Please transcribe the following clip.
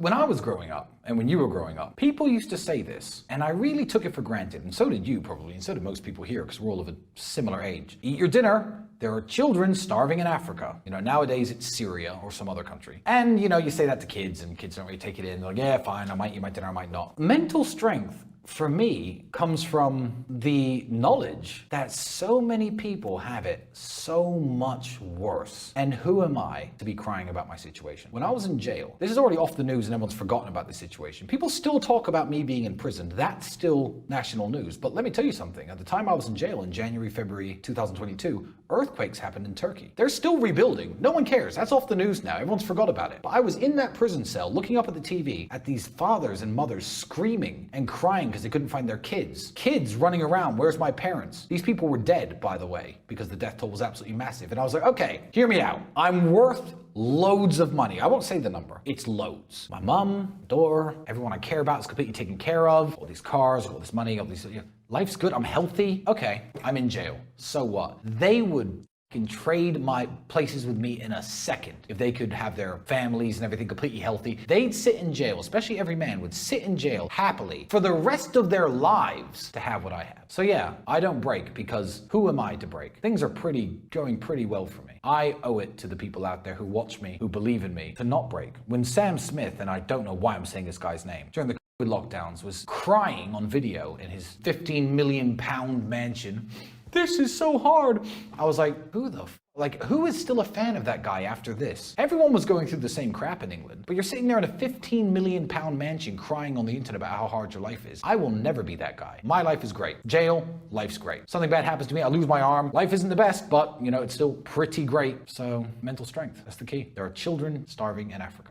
When I was growing up, and when you were growing up, people used to say this, and I really took it for granted, and so did you probably, and so did most people here, because we're all of a similar age. Eat your dinner. There are children starving in Africa. You know, nowadays it's Syria or some other country. And, you know, you say that to kids, and kids don't really take it in. They're like, yeah, fine, I might eat my dinner, I might not. Mental strength, for me, comes from the knowledge that so many people have it so much worse. And who am I to be crying about my situation? When I was in jail, this is already off the news and everyone's forgotten about this situation. People still talk about me being in prison. That's still national news. But let me tell you something. At the time I was in jail in January, February 2022, earthquakes happened in Turkey. They're still rebuilding. No one cares. That's off the news now. Everyone's forgot about it. But I was in that prison cell looking up at the TV at these fathers and mothers screaming and crying because they couldn't find their kids. Kids running around, where's my parents? These people were dead, by the way, because the death toll was absolutely massive. And I was like, okay, hear me out. I'm worth loads of money. I won't say the number. It's loads. My mom, daughter, everyone I care about is completely taken care of. All these cars, all this money, all these, life's good. I'm healthy. Okay, I'm in jail. So what? They would can trade my places with me in a second. If they could have their families and everything completely healthy, they'd sit in jail, especially every man would sit in jail happily for the rest of their lives to have what I have. So yeah, I don't break because who am I to break? Things are going pretty well for me. I owe it to the people out there who watch me, who believe in me, to not break. When Sam Smith, and I don't know why I'm saying this guy's name, during the COVID lockdowns was crying on video in his 15 million pound mansion, this is so hard. I was like, who is still a fan of that guy after this? Everyone was going through the same crap in England, but you're sitting there in a 15 million pound mansion crying on the internet about how hard your life is. I will never be that guy. My life is great. Jail, life's great. Something bad happens to me, I lose my arm. Life isn't the best, but you know, it's still pretty great. So mental strength, that's the key. There are children starving in Africa.